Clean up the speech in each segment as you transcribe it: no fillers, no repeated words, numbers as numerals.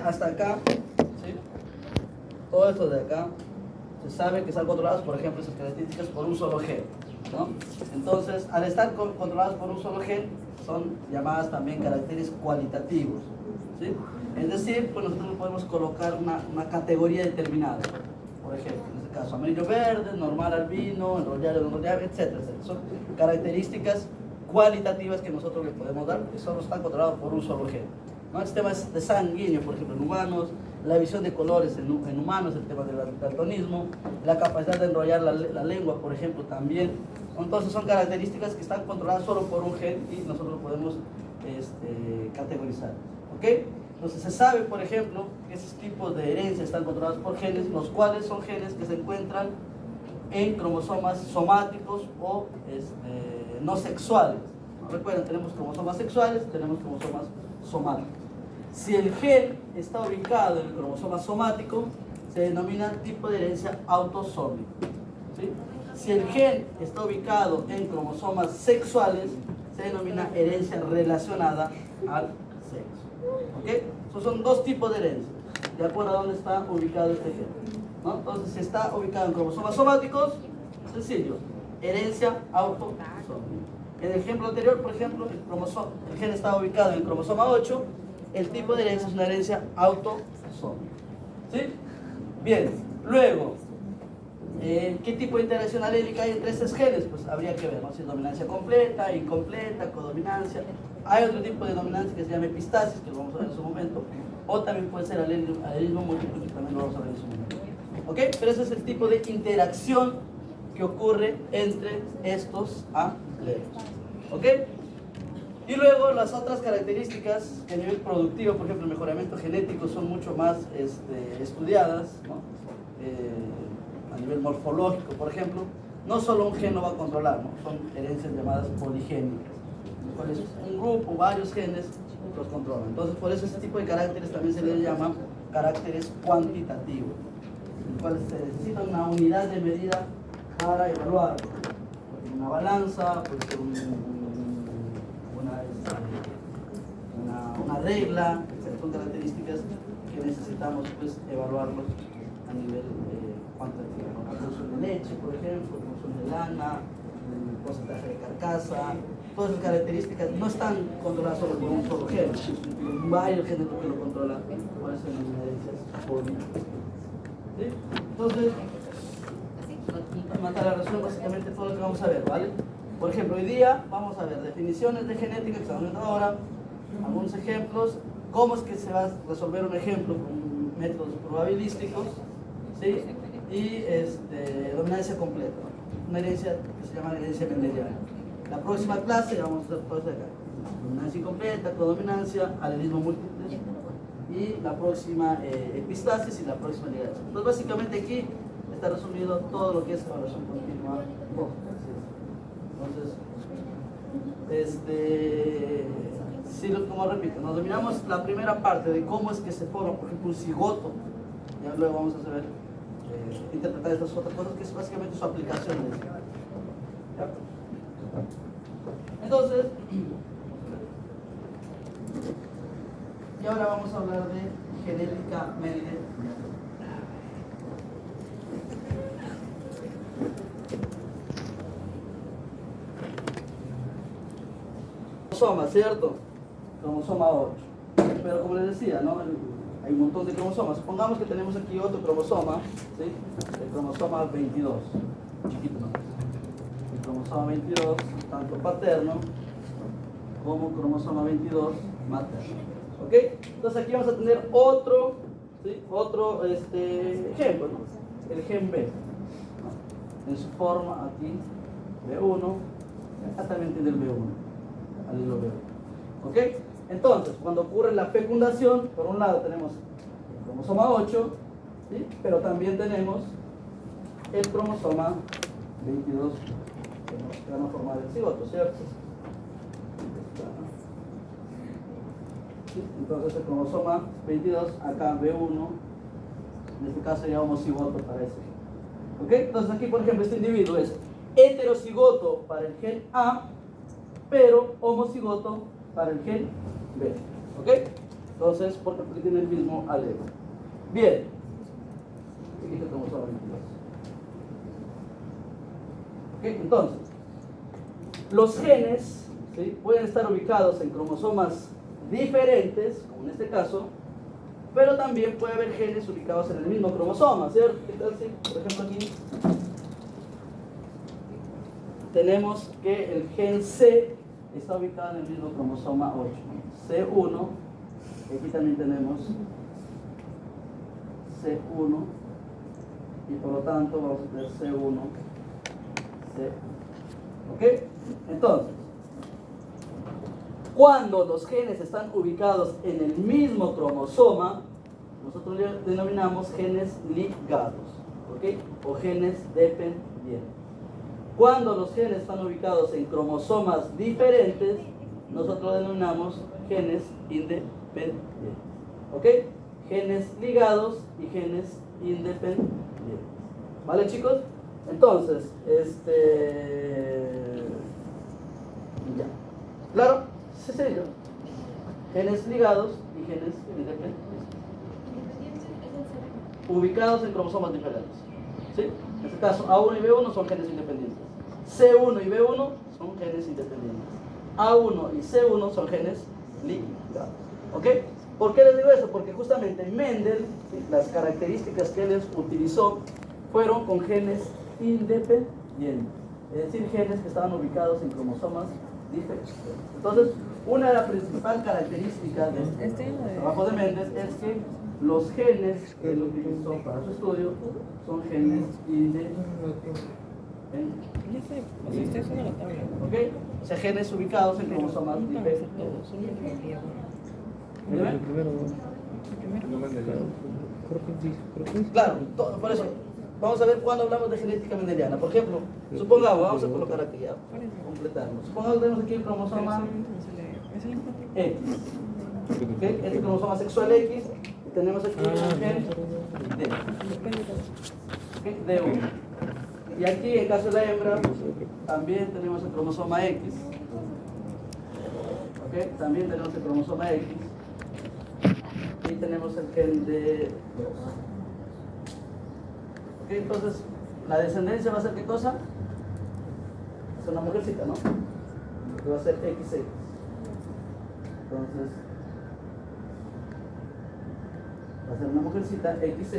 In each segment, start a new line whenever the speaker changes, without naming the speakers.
Hasta acá, ¿sí? Todo esto de acá se sabe que están controlados, por ejemplo, esas características por un solo gen, ¿no? Entonces, al estar controlados por un solo gen, son llamadas también caracteres cualitativos, ¿sí? Es decir, pues nosotros podemos colocar una categoría determinada. Por ejemplo, en este caso, amarillo-verde, normal albino, enrollable, no enrollable, etcétera, etcétera. Son características cualitativas que nosotros le podemos dar, que solo están controlados por un solo gen, ¿no? El sistema de sanguíneo, por ejemplo, en humanos, la visión de colores en humanos, el tema del daltonismo, la capacidad de enrollar la lengua, por ejemplo, también. Entonces son características que están controladas solo por un gen y nosotros lo podemos categorizar, ¿ok? Entonces se sabe, por ejemplo, que esos tipos de herencia están controlados por genes, los cuales son genes que se encuentran en cromosomas somáticos o no sexuales. Recuerden, tenemos cromosomas sexuales, tenemos cromosomas somáticos. Si el gen está ubicado en el cromosoma somático, se denomina tipo de herencia autosómica, ¿sí? Si el gen está ubicado en cromosomas sexuales, se denomina herencia relacionada al sexo, ¿ok? Esos son dos tipos de herencia, de acuerdo a dónde está ubicado este gen, ¿no? Entonces, si está ubicado en cromosomas somáticos, sencillo, herencia autosómica. En el ejemplo anterior, por ejemplo, el gen estaba ubicado en el cromosoma 8, el tipo de herencia es una herencia autosómica, ¿sí? Bien, luego, ¿qué tipo de interacción alélica hay entre estos genes? Pues habría que ver, ¿no? Si es dominancia completa, incompleta, codominancia. Hay otro tipo de dominancia que se llama epistasis, que lo vamos a ver en su momento, o también puede ser alelismo múltiple, que también lo vamos a ver en su momento, ¿ok? Pero ese es el tipo de interacción que ocurre entre estos alelos, ¿ok? Y luego las otras características que a nivel productivo, por ejemplo el mejoramiento genético, son mucho más estudiadas, ¿no? A nivel morfológico, por ejemplo, no solo un gen lo va a controlar, ¿no? Son herencias llamadas poligénicas, cuales un grupo, varios genes los controlan. Entonces por eso ese tipo de caracteres también se les llama caracteres cuantitativos, en los cuales se necesita una unidad de medida para evaluar. Una balanza, puede ser una regla, etc. Son características que necesitamos pues evaluarlos a nivel cuantitativo. La producción de leche, por ejemplo, la producción de lana, el porcentaje de carcasa, todas esas características no están controladas solo por un solo gen, varios genes que lo controlan, por eso son las herencias políticas. ¿Sí? Entonces, matar la resumen básicamente todo lo que vamos a ver, ¿vale? Por ejemplo, hoy día vamos a ver definiciones de genética que estamos viendo ahora, algunos ejemplos, cómo es que se va a resolver un ejemplo con métodos probabilísticos, ¿sí? Y dominancia completa, ¿no? Una herencia que se llama herencia mendeliana. La próxima clase vamos a hacer todo esto de acá: dominancia incompleta, codominancia, alelismo múltiple, y la próxima epistasis y la próxima ligación. Entonces básicamente aquí está resumido todo lo que es evaluación continua. Entonces, como repito, nos dominamos la primera parte de cómo es que se forma, por ejemplo, un cigoto. Ya luego vamos a saber interpretar estas otras cosas, que es básicamente su aplicación. ¿Ya? Entonces, y ahora vamos a hablar de genética Mendel. Cromosoma, ¿cierto? Cromosoma 8. Pero como les decía, ¿no? Hay un montón de cromosomas. Supongamos que tenemos aquí otro cromosoma, ¿sí? El cromosoma 22, chiquito, ¿no? El cromosoma 22, tanto paterno como cromosoma 22 materno. ¿Ok? Entonces aquí vamos a tener otro, ¿sí? Otro ejemplo, ¿no? El gen B, ¿no? En su forma aquí, B1, acá también tiene el B1. Alelo B1. ¿Ok? Entonces, cuando ocurre la fecundación, por un lado tenemos el cromosoma 8, ¿sí? Pero también tenemos el cromosoma 22 que van a formar el cigoto, ¿cierto? ¿Sí? Entonces el cromosoma 22, acá B1, en este caso sería homocigoto para ese gen. ¿Ok? Entonces aquí, por ejemplo, este individuo es heterocigoto para el gen A, pero homocigoto para el gen B. ¿Ok? Entonces, porque tiene el mismo alelo. Bien. Aquí está el cromosoma 22. ¿Ok? Entonces, los genes, ¿sí?, pueden estar ubicados en cromosomas diferentes, como en este caso, pero también puede haber genes ubicados en el mismo cromosoma, ¿cierto? Entonces, por ejemplo, aquí tenemos que el gen C está ubicado en el mismo cromosoma 8. C1, aquí también tenemos C1, y por lo tanto vamos a tener C1, C. ¿Ok? Entonces, cuando los genes están ubicados en el mismo cromosoma, nosotros le denominamos genes ligados, ¿ok? O genes dependientes. Cuando los genes están ubicados en cromosomas diferentes, nosotros lo denominamos genes independientes, ¿ok? Genes ligados y genes independientes. ¿Vale, chicos? Entonces, ya. ¿Claro? Sencillo. Genes ligados y genes independientes. Ubicados en cromosomas diferentes. ¿Sí? En este caso, A1 y B1 son genes independientes. C1 y B1 son genes independientes. A1 y C1 son genes ligados. ¿Ok? ¿Por qué les digo eso? Porque justamente Mendel, las características que él utilizó fueron con genes independientes. Es decir, genes que estaban ubicados en cromosomas diferentes. Entonces, una de las principales características del trabajo de Mendel es que los genes que él utilizó para su estudio son genes independientes. ¿Ok? O sea, genes ubicados en cromosomas diferentes. Claro, por eso, vamos a ver cuando hablamos de genética mendeliana. Por ejemplo, supongamos, vamos a colocar aquí ya, completarlo. Supongamos que tenemos aquí el cromosoma X. ¿Okay? Este cromosoma sexual X, y tenemos aquí un gen D. ¿Okay? D1. Y aquí, en caso de la hembra, también tenemos el cromosoma X. ¿Okay? También tenemos el cromosoma X. Y tenemos el gen D2. ¿Okay? Entonces, la descendencia va a ser ¿qué cosa? Es una mujercita, ¿no? Que va a ser XX. Entonces, va a ser una mujercita XX.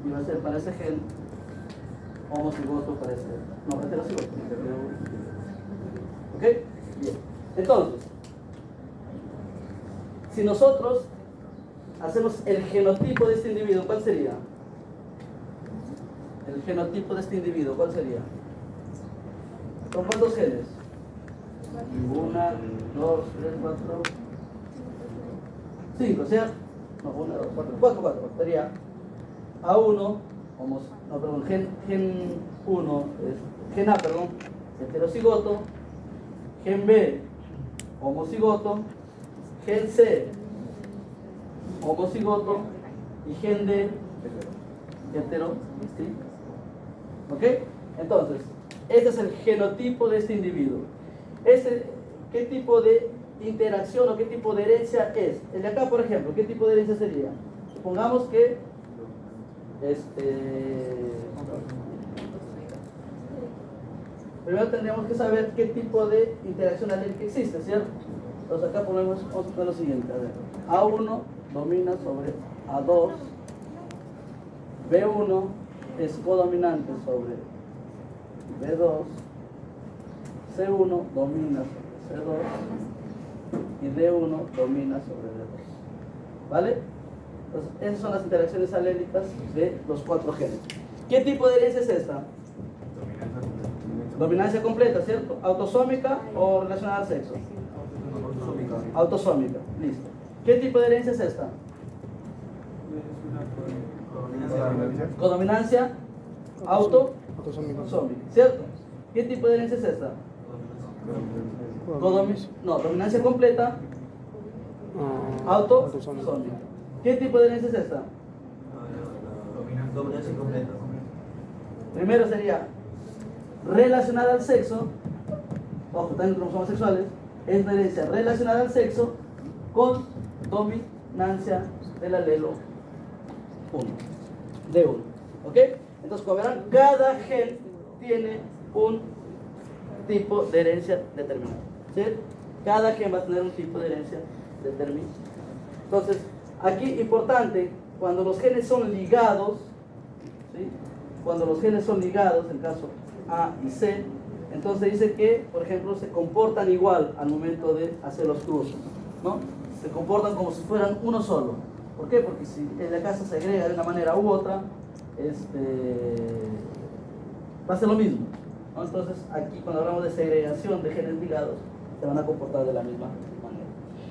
Y va a ser para ese gen homocigoto para este. No, heterocigoto. ¿Ok? Bien. Entonces, si nosotros hacemos el genotipo de este individuo, ¿cuál sería? El genotipo de este individuo, ¿cuál sería? ¿Con cuántos genes? 1, 2, 3, 4, 5, ¿cierto? No, 1, 2, 4, sería A1, no, perdón, gen 1, gen A, perdón, heterocigoto, gen B, homocigoto, gen C, homocigoto, y gen D, hetero, ¿sí? ¿Ok? Entonces, este es el genotipo de este individuo. ¿Qué tipo de interacción o qué tipo de herencia es? El de acá, por ejemplo, ¿qué tipo de herencia sería? Supongamos que primero tendríamos que saber qué tipo de interacción alélica existe, ¿cierto? Entonces acá vamos a poner lo siguiente, a ver, A1 domina sobre A2, B1 es codominante sobre B2, C1 domina sobre C2 y D1 domina sobre D2. ¿Vale? Entonces, esas son las interacciones alélicas de los 4 genes. ¿Qué tipo de herencia es esta? Dominancia completa, ¿cierto? ¿Autosómica o relacionada al sexo? Autosómica, listo. ¿Qué tipo de herencia es esta? Codominancia autosómica, ¿cierto? ¿Qué tipo de herencia es esta? Dominancia completa autosómica. ¿Qué tipo de herencia es esta?
Dominancia completa.
Primero sería relacionada al sexo. Ojo, también cromosomas sexuales. Es una herencia relacionada al sexo. con dominancia del alelo 1, D1. ¿Ok? Entonces, como verán, cada gen tiene un tipo de herencia determinado. ¿Sí? Cada gen va a tener un tipo de herencia determinado. Entonces, aquí importante, cuando los genes son ligados, ¿sí? Cuando los genes son ligados, en el caso A y C, entonces dice que, por ejemplo, se comportan igual al momento de hacer los cruces, ¿no? Se comportan como si fueran uno solo. ¿Por qué? Porque si en la casa se agrega de una manera u otra, va a ser lo mismo, ¿no? Entonces, aquí cuando hablamos de segregación de genes ligados, se van a comportar de la misma manera.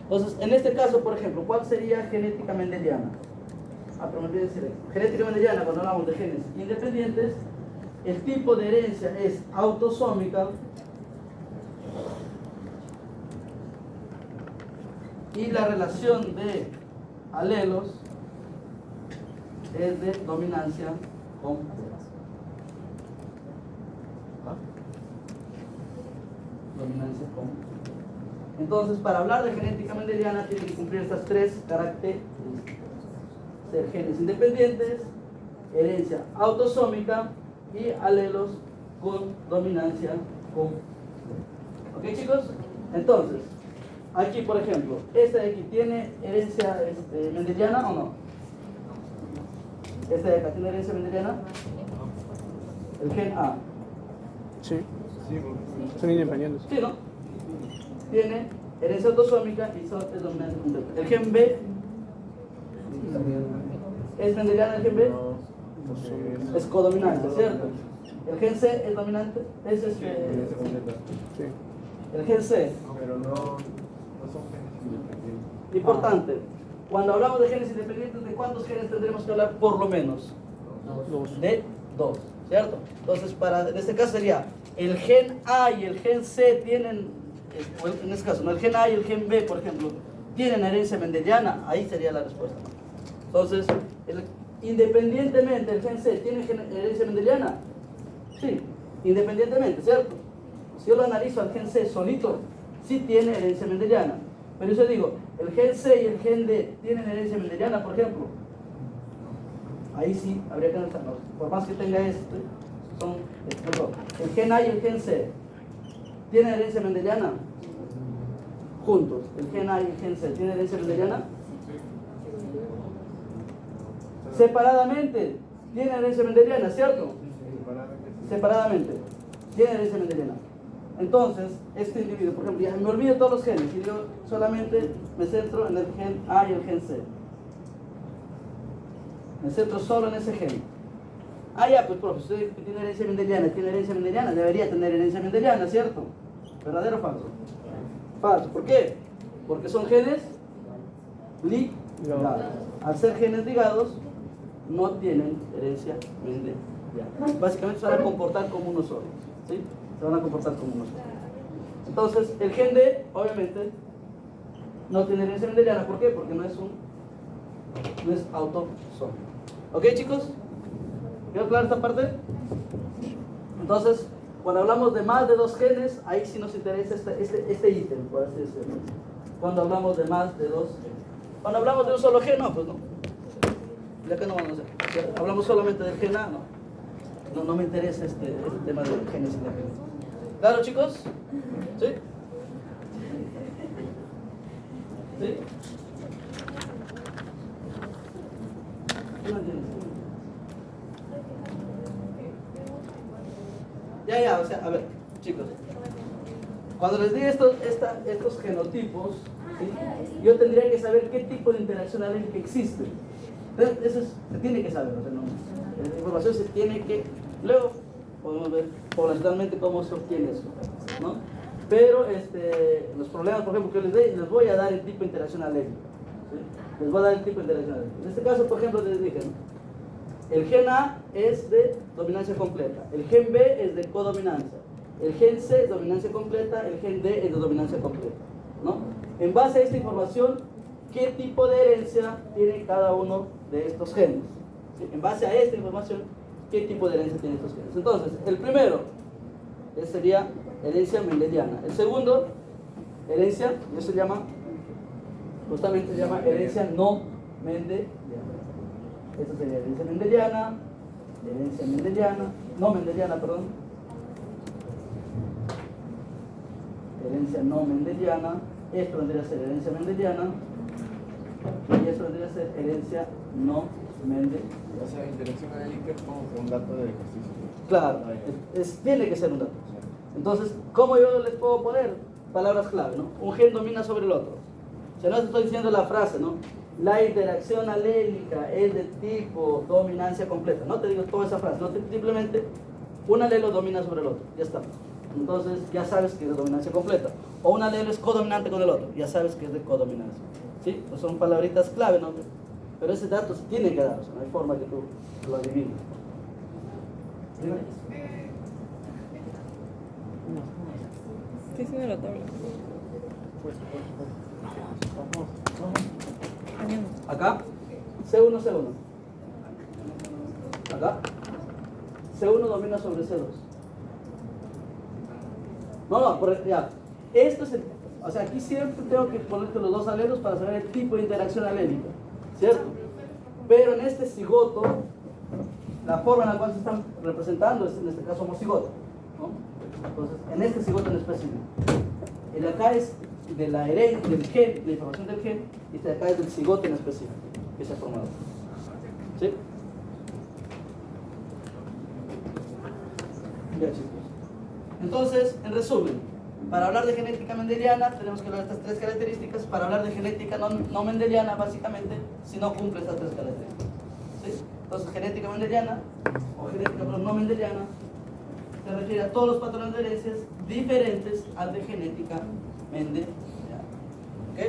Entonces, en este caso, por ejemplo, ¿cuál sería genética mendeliana? Pero me olvidé decir esto. Genética mendeliana, cuando hablamos de genes independientes, el tipo de herencia es autosómica y la relación de alelos es de dominancia completa. Dominancia completa. Entonces, para hablar de genética mendeliana, tiene que cumplir estas tres características: ser genes independientes, herencia autosómica y alelos con dominancia completa. ¿Ok, chicos? Entonces, aquí, por ejemplo, esta de aquí tiene herencia mendeliana o no. ¿Esta de acá tiene herencia mendeliana? El gen A.
Sí. Son independientes.
Sí, ¿no? Tiene herencia autosómica y es dominancia completa. El gen B. ¿Es mendeliana el gen B? Es codominante, ¿cierto? El gen C es dominante. Es
Sí.
el gen C.
Pero no son genes independientes.
Importante. Cuando hablamos de genes independientes, ¿de cuántos genes tendremos que hablar por lo menos?
Dos.
De 2, ¿cierto? Entonces, en este caso sería el gen A y el gen C tienen, en este caso, ¿no? El gen A y el gen B, por ejemplo, tienen herencia mendeliana. Ahí sería la respuesta. Entonces, independientemente, el gen C tiene herencia mendeliana. Sí, independientemente, ¿cierto? Si yo lo analizo al gen C solito, sí tiene herencia mendeliana. Pero yo digo, el gen C y el gen D tienen herencia mendeliana, por ejemplo. Ahí sí habría que analizarlo. Por más que tenga perdón, el gen A y el gen C tienen herencia mendeliana juntos. El gen A y el gen C tienen herencia mendeliana separadamente. Tienen herencia mendeliana, ¿cierto? Separadamente tiene herencia mendeliana. Entonces, este individuo, por ejemplo, ya me olvido todos los genes y yo solamente me centro en el gen A y el gen C. Me centro solo en ese gen. Ya, pues profe, usted tiene herencia mendeliana, debería tener herencia mendeliana, ¿cierto? ¿Verdadero o falso? Falso. ¿Por qué? Porque son genes ligados. Al ser genes ligados, no tienen herencia mendeliana. Básicamente se van a comportar como uno solo, ¿sí? Se van a comportar como uno solo. Entonces, el gen D, obviamente, no tiene herencia mendeliana. ¿Por qué? Porque no es autosómico. ¿Ok, chicos? ¿Quedó clara esta parte? Entonces, cuando hablamos de más de 2 genes, ahí sí nos interesa este ítem, por así decirlo. Cuando hablamos de más de 2 genes. Cuando hablamos de un solo gen, no, pues no. Ya que no vamos a hacer. Hablamos solamente del gen A, no me interesa este tema de genes independientes. ¿Claro, chicos? ¿Sí? ¿Sí? No entiendes. Ya, o sea, a ver, chicos. Cuando les diga estos genotipos, ¿sí? Yo tendría que saber qué tipo de interacción alérgica existe. Entonces, eso se tiene que saber, o sea, la información se tiene que... Luego podemos ver poblacionalmente cómo se obtiene eso, ¿no? Pero los problemas, por ejemplo, que les voy a dar el tipo de interacción alérgica, ¿sí? Les voy a dar el tipo de interacción alérgica. En este caso, por ejemplo, les dije, ¿no? El gen A es de dominancia completa, el gen B es de codominancia, el gen C es dominancia completa, el gen D es de dominancia completa, ¿no? En base a esta información, ¿qué tipo de herencia tiene cada uno de estos genes? ¿Sí? En base a esta información, ¿qué tipo de herencia tienen estos genes? Entonces, el primero sería herencia mendeliana. El segundo, herencia, eso se llama Justamente se llama herencia no mendeliana. Esta sería herencia mendeliana, no mendeliana, perdón. Herencia no mendeliana, esto vendría a ser herencia mendeliana y esto vendría a ser herencia no mendeliana.
O sea, interacción alélica es como un dato del ejercicio.
Claro, tiene que ser un dato. Entonces, ¿cómo yo les puedo poner palabras clave, ¿no? Un gen domina sobre el otro. O sea, no te estoy diciendo la frase, ¿no? La interacción alélica es de tipo dominancia completa. No te digo toda esa frase, no simplemente un alelo domina sobre el otro, ya está. Entonces ya sabes que es de dominancia completa. O un alelo es codominante con el otro, ya sabes que es de codominancia. ¿Sí? Pues son palabritas clave, ¿no? Pero ese dato se tiene que dar, o sea, no hay forma que tú lo adivines.
Estoy haciendo la tabla. Añado.
Acá, C1, C1. Acá, C1 domina sobre C2. No, ya. Esto es o sea, aquí siempre tengo que ponerte los dos alelos para saber el tipo de interacción alélica, ¿cierto? Pero en este cigoto, la forma en la cual se están representando es en este caso homocigoto, ¿no? Entonces, en este cigoto en específico. El acá es de la herencia, del gen, la información del gen, y este de acá es del cigoto en específico que se ha formado. ¿Sí? Ya, chicos. Entonces, en resumen, para hablar de genética mendeliana tenemos que hablar de estas tres características. Para hablar de genética no mendeliana, básicamente, si no cumple estas tres características. ¿Sí? Entonces, genética mendeliana o genética no mendeliana se refiere a todos los patrones de herencias diferentes al de genética mendeliana. ¿Ok?